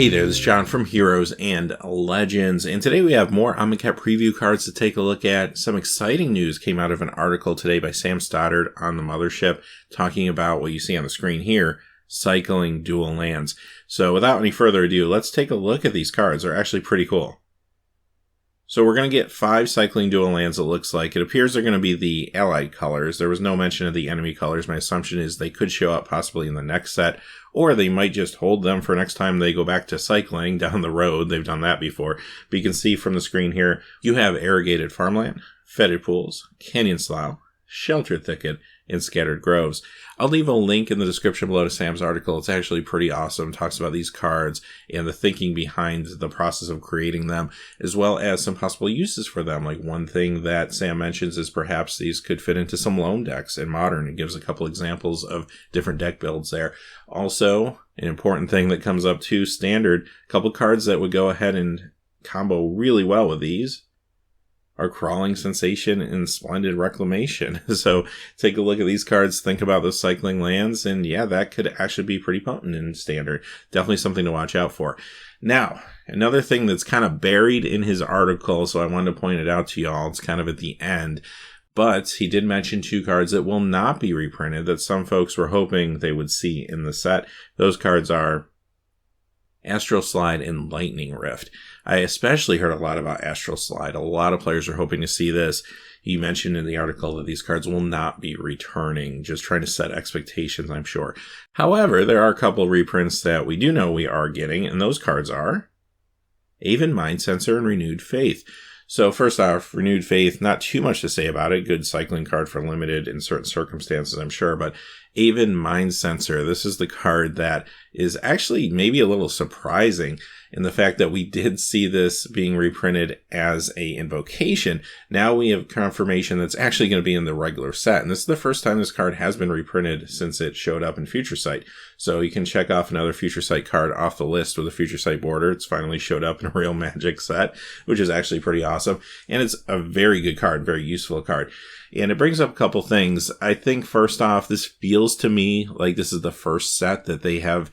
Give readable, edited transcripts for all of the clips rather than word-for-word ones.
Hey there, this is John from Heroes and Legends, and today we have more Amonkhet preview cards to take a look at. Some exciting news came out of an article today by Sam Stoddard on the Mothership, talking about what you see on the screen here, cycling dual lands. So without any further ado, let's take a look at these cards. They're actually pretty cool. So we're going to get 5 cycling dual lands, it looks like. It appears they're going to be the allied colors. There was no mention of the enemy colors. My assumption is they could show up possibly in the next set, or they might just hold them for next time they go back to cycling down the road. They've done that before. But you can see from the screen here, you have irrigated farmland, fetid pools, canyon slough, sheltered thicket, and scattered groves. I'll leave a link in the description below to Sam's article. It's actually pretty awesome. It talks about these cards and the thinking behind the process of creating them, as well as some possible uses for them. Like one thing that Sam mentions is perhaps these could fit into some lone decks in Modern. It gives a couple examples of different deck builds there. Also, an important thing that comes up too, Standard, a couple cards that would go ahead and combo really well with these are Crawling Sensation and Splendid Reclamation. So take a look at these cards, think about those cycling lands, and yeah, that could actually be pretty potent in Standard. Definitely something to watch out for. Now, another thing that's kind of buried in his article, so I wanted to point it out to y'all, it's kind of at the end, but he did mention 2 cards that will not be reprinted that some folks were hoping they would see in the set. Those cards are Astral Slide and Lightning Rift. I especially heard a lot about Astral Slide. A lot of players are hoping to see this. He mentioned in the article that these cards will not be returning, just trying to set expectations, I'm sure. However, there are a couple reprints that we do know we are getting, and those cards are Aven Mind Sensor and Renewed Faith. So first off, Renewed Faith, not too much to say about it. Good cycling card for limited in certain circumstances, I'm sure. But Aven Mind Sensor, this is the card that is actually maybe a little surprising in the fact that we did see this being reprinted as a invocation. Now we have confirmation that's actually going to be in the regular set. And this is the first time this card has been reprinted since it showed up in Future Sight. So you can check off another Future Sight card off the list with a Future Sight border. It's finally showed up in a real Magic set, which is actually pretty awesome. And it's a very good card, very useful card. And it brings up a couple things. I think first off, this feels to me like this is the first set that they have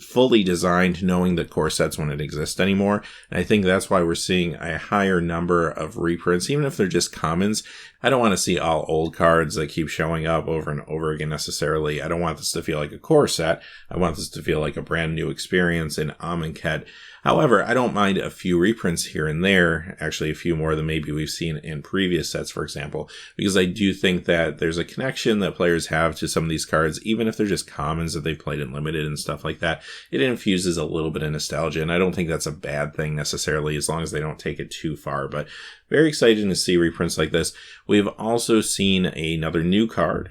fully designed knowing that core sets wouldn't exist anymore. And I think that's why we're seeing a higher number of reprints, even if they're just commons. I don't want to see all old cards that keep showing up over and over again necessarily. I don't want this to feel like a core set. I want this to feel like a brand new experience in Amonkhet. However, I don't mind a few reprints here and there, actually a few more than maybe we've seen in previous sets, for example, because I do think that there's a connection that players have to some of these cards, even if they're just commons that they've played in limited and stuff like that. It infuses a little bit of nostalgia, and I don't think that's a bad thing necessarily, as long as they don't take it too far. But very excited to see reprints like this. We've also seen another new card,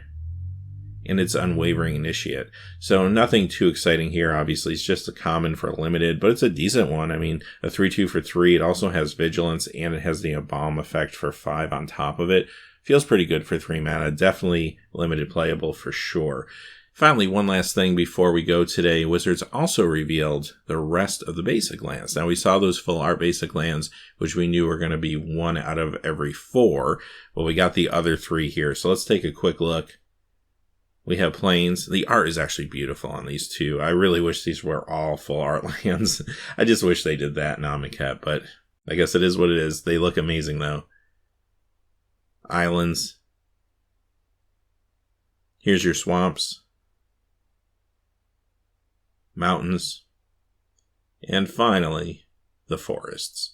and it's Unwavering Initiate. So nothing too exciting here, obviously. It's just a common for limited, but it's a decent one. I mean, a 3/2 for 3. It also has Vigilance, and it has the Embalm effect for 5 on top of it. Feels pretty good for 3 mana. Definitely limited playable for sure. Finally, one last thing before we go today. Wizards also revealed the rest of the basic lands. Now, we saw those full art basic lands, which we knew were going to be 1 out of every 4. Well, we got the other 3 here. So let's take a quick look. We have Plains. The art is actually beautiful on these 2. I really wish these were all full art lands. I just wish they did that in Amonkhet, but I guess it is what it is. They look amazing, though. Islands. Here's your swamps. Mountains. And finally, the forests.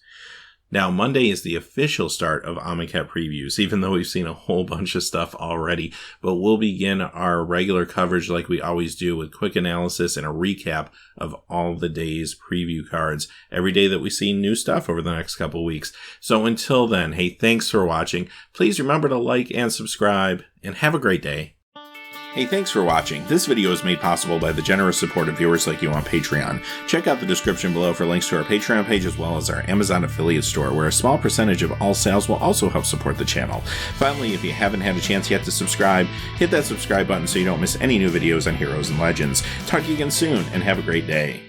Now, Monday is the official start of Amonkhet previews, even though we've seen a whole bunch of stuff already. But we'll begin our regular coverage like we always do, with quick analysis and a recap of all the day's preview cards every day that we see new stuff over the next couple weeks. So until then, hey, thanks for watching. Please remember to like and subscribe, and have a great day. Hey, thanks for watching. This video is made possible by the generous support of viewers like you on Patreon. Check out the description below for links to our Patreon page, as well as our Amazon affiliate store, where a small percentage of all sales will also help support the channel. Finally, if you haven't had a chance yet to subscribe, hit that subscribe button so you don't miss any new videos on Heroes and Legends. Talk to you again soon, and have a great day.